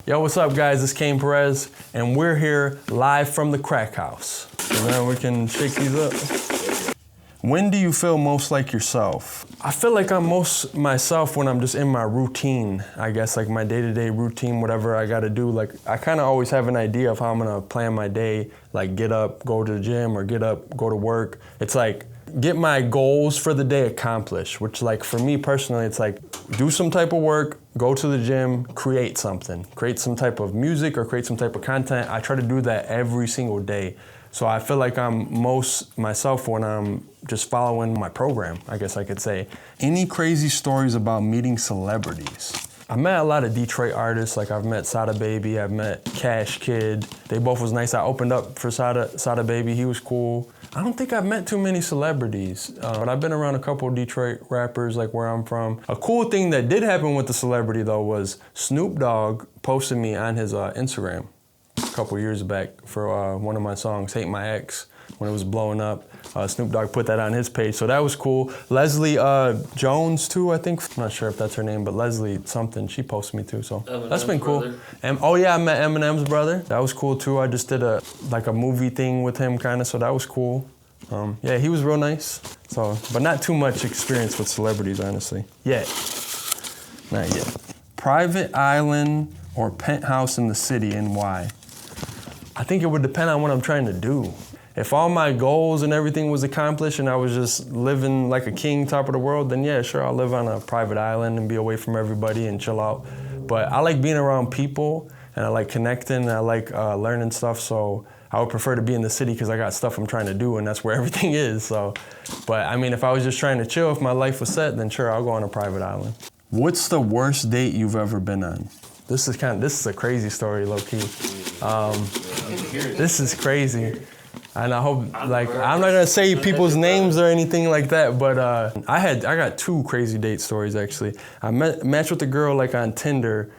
Yo, what's up guys? It's Cain Perez, and we're here live from the crack house. So now we can shake these up. When do you feel most like yourself? I feel like I'm most myself when I'm just in my routine, I guess, like my day-to-day routine, whatever I gotta do. Like, I kinda always have an idea of how I'm gonna plan my day, like get up, go to the gym, or get up, go to work. It's like, get my goals for the day accomplished, which like for me personally, it's like do some type of work, go to the gym, create something. Create some type of music or create some type of content. I try to do that every single day. So I feel like I'm most myself when I'm just following my program, I guess I could say. Any crazy stories about meeting celebrities? I met a lot of Detroit artists, like I've met Sada Baby, I've met Cash Kid. They both was nice. I opened up for Sada Baby, he was cool. I don't think I've met too many celebrities, but I've been around a couple of Detroit rappers, like where I'm from. A cool thing that did happen with the celebrity though was Snoop Dogg posted me on his Instagram a couple years back for one of my songs, Hate My Ex, when it was blowing up. Snoop Dogg put that on his page, so that was cool. Leslie Jones too, I think. I'm not sure if that's her name, but Leslie something, she posted me too, so Eminem's that's been cool. And oh yeah, I met Eminem's brother. That was cool too. I just did a movie thing with him kinda, so that was cool. Yeah, he was real nice. So, but not too much experience with celebrities, honestly. Yet. Not yet. Private island or penthouse in the city, and why? I think it would depend on what I'm trying to do. If all my goals and everything was accomplished and I was just living like a king, top of the world, then yeah, sure, I'll live on a private island and be away from everybody and chill out. But I like being around people and I like connecting and I like learning stuff, so I would prefer to be in the city because I got stuff I'm trying to do and that's where everything is, so. But I mean, if I was just trying to chill, if my life was set, then sure, I'll go on a private island. What's the worst date you've ever been on? This is a crazy story, low-key. This is crazy. And I hope, like, I'm not gonna say people's names or anything like that, but I got two crazy date stories, actually. I matched with a girl, like, on Tinder,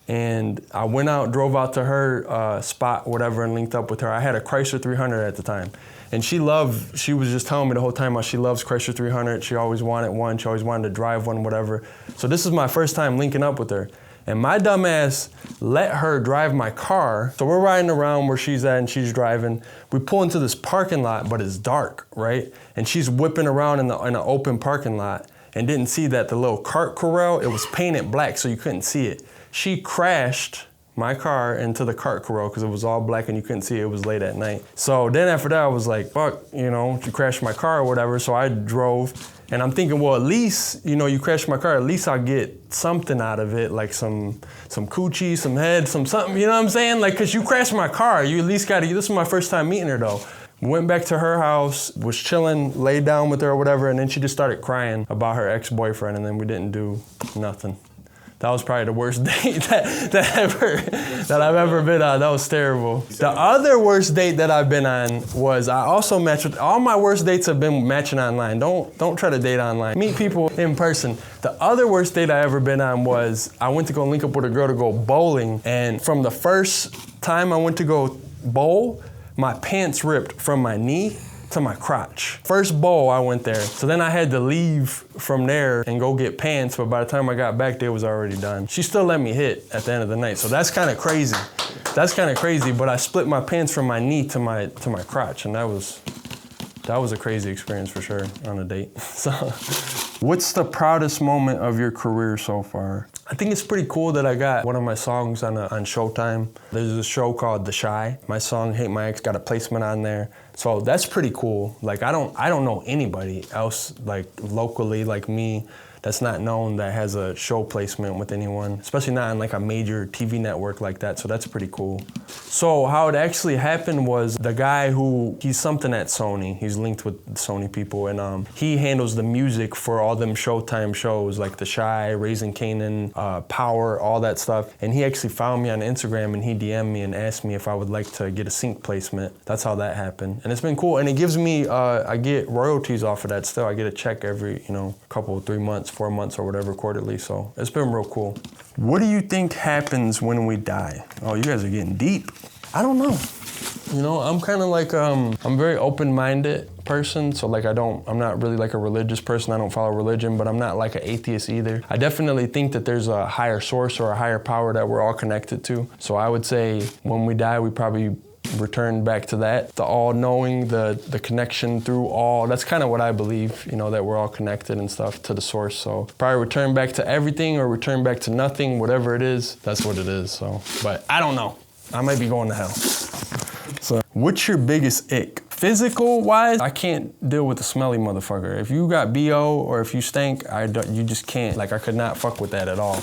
and I went out, drove out to her spot, whatever, and linked up with her. I had a Chrysler 300 at the time. And she was just telling me the whole time how she loves Chrysler 300. She always wanted one, she always wanted to drive one, whatever. So this is my first time linking up with her. And my dumb ass let her drive my car. So we're riding around where she's at and she's driving. We pull into this parking lot, but it's dark, right? And she's whipping around in an open parking lot and didn't see that the little cart corral, it was painted black so you couldn't see it. She crashed my car into the cart corral because it was all black and you couldn't see it, it was late at night. So then after that I was like, fuck, you know, she crashed my car or whatever, so I drove. And I'm thinking, well, at least, you know, you crashed my car, at least I'll get something out of it, like some coochie, some head, something, you know what I'm saying? Like, cause you crashed my car, you at least gotta, this is my first time meeting her though. Went back to her house, was chilling, laid down with her or whatever, and then she just started crying about her ex-boyfriend, and then we didn't do nothing. That was probably the worst date that I've ever been on. That was terrible. The other worst date that I've been on was I also matched with, all my worst dates have been matching online. Don't try to date online. Meet people in person. The other worst date I ever been on was I went to go link up with a girl to go bowling, and from the first time I went to go bowl, my pants ripped from my knee to my crotch. First bowl I went there. So then I had to leave from there and go get pants, but by the time I got back, they was already done. She still let me hit at the end of the night, so that's kind of crazy. That's kind of crazy, but I split my pants from my knee to my crotch, and that was a crazy experience for sure on a date. So, what's the proudest moment of your career so far? I think it's pretty cool that I got one of my songs on Showtime. There's a show called The Chi. My song, Hate My Ex, got a placement on there. So that's pretty cool. Like, I don't know anybody else, like, locally, like me, that's not known that has a show placement with anyone, especially not on like a major TV network like that, so that's pretty cool. So how it actually happened was the guy he's something at Sony, he's linked with Sony people, and he handles the music for all them Showtime shows like The Chi, Raising Kanan, Power, all that stuff, and he actually found me on Instagram and he DM'd me and asked me if I would like to get a sync placement. That's how that happened, and it's been cool, and it gives me, I get royalties off of that still. I get a check every, couple, 3 months, 4 months or whatever quarterly, so it's been real cool. What do you think happens when we die? Oh, you guys are getting deep. I don't know. You know, I'm kind of like, I'm a very open-minded person, so like I'm not really like a religious person, I don't follow religion, but I'm not like an atheist either. I definitely think that there's a higher source or a higher power that we're all connected to. So I would say when we die, we probably return back to that, the all-knowing, the connection through all. That's kind of what I believe, you know, that we're all connected and stuff to the source. So probably return back to everything or return back to nothing, whatever it is, that's what it is. So, but I don't know. I might be going to hell. So, what's your biggest ick? Physical wise, I can't deal with a smelly motherfucker. If you got BO or if you stink, you just can't. Like, I could not fuck with that at all.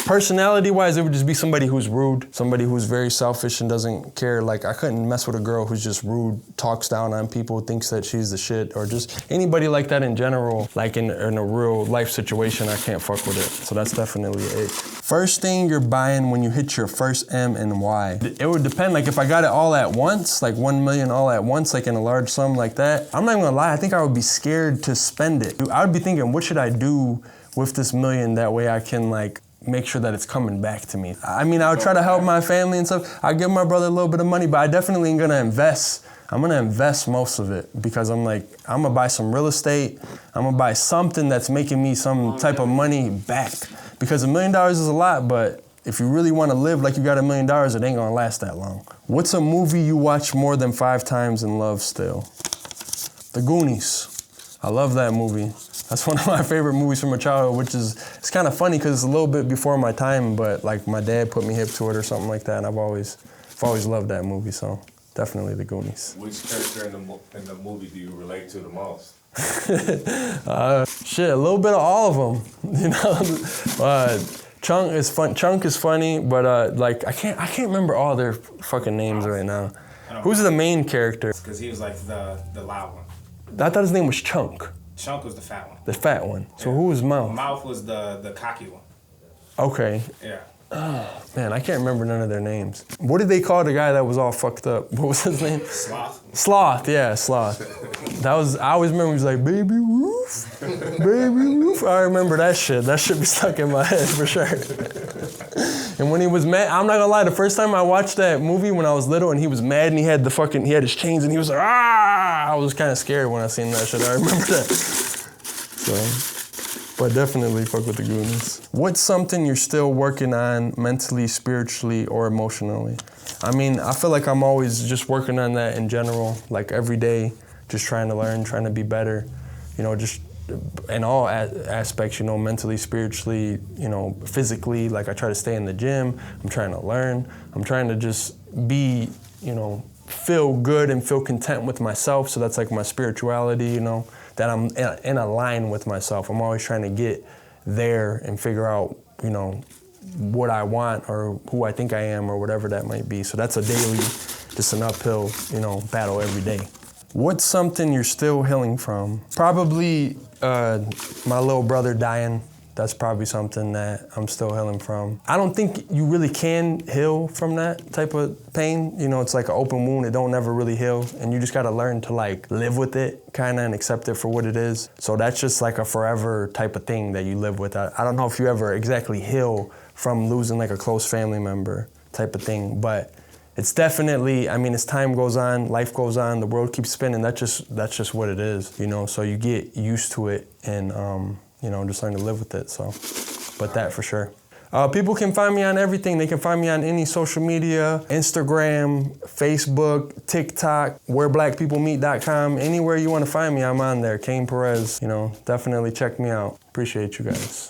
Personality wise, it would just be somebody who's rude, somebody who's very selfish and doesn't care. Like, I couldn't mess with a girl who's just rude, talks down on people, thinks that she's the shit, or just anybody like that in general. Like in a real life situation, I can't fuck with it. So that's definitely it. First thing you're buying when you hit your first M and why? It would depend. Like if I got it all at once, like 1 million all at once, like in a large sum like that, I'm not even gonna lie, I think I would be scared to spend it. I would be thinking, what should I do with this million? That way I can like make sure that it's coming back to me. I mean, I would try to help my family and stuff. I give my brother a little bit of money, but I definitely ain't gonna invest. I'm gonna invest most of it because I'm gonna buy some real estate. I'm gonna buy something that's making me some type of money back. Because $1 million is a lot, but if you really wanna live like you got $1 million, it ain't gonna last that long. What's a movie you watch more than 5 times and love still? The Goonies. I love that movie. That's one of my favorite movies from my childhood, which is, it's kind of funny because it's a little bit before my time, but like my dad put me hip to it or something like that, and I've always loved that movie, so definitely The Goonies. Which character in the movie do you relate to the most? Shit, a little bit of all of them, you know. Chunk is fun. Chunk is funny, but like I can't remember all their fucking names right now. Who's the main character? Because he was like the loud one. I thought his name was Chunk. Chunk was the fat one. The fat one. So who was Mouth? Mouth was the cocky one. Okay. Yeah. Oh, man, I can't remember none of their names. What did they call the guy that was all fucked up? What was his name? Sloth. Sloth, yeah, Sloth. I always remember he was like, baby roof, baby roof. I remember that shit. That shit be stuck in my head for sure. And when he was mad, I'm not gonna lie, the first time I watched that movie when I was little and he was mad and he had his chains and he was like, ah! I was kind of scared when I seen that shit. I remember that. So. But definitely fuck with the Goonies. What's something you're still working on mentally, spiritually, or emotionally? I mean, I feel like I'm always just working on that in general, like every day, just trying to learn, trying to be better, you know, just in all aspects, you know, mentally, spiritually, you know, physically, like I try to stay in the gym, I'm trying to learn, I'm trying to just be, you know, feel good and feel content with myself, so that's like my spirituality, you know, that I'm in a line with myself. I'm always trying to get there and figure out, you know, what I want or who I think I am or whatever that might be. So that's a daily, just an uphill, you know, battle every day. What's something you're still healing from? Probably my little brother dying. That's probably something that I'm still healing from. I don't think you really can heal from that type of pain. You know, it's like an open wound, it don't never really heal. And you just gotta learn to like live with it kinda and accept it for what it is. So that's just like a forever type of thing that you live with. I don't know if you ever exactly heal from losing like a close family member type of thing, but it's definitely, I mean, as time goes on, life goes on, the world keeps spinning, that's just what it is, you know? So you get used to it and, you know, just learn to live with it, so. But that for sure. People can find me on everything. They can find me on any social media, Instagram, Facebook, TikTok, whereblackpeoplemeet.com. Anywhere you want to find me, I'm on there. Cain Perez, you know, definitely check me out. Appreciate you guys.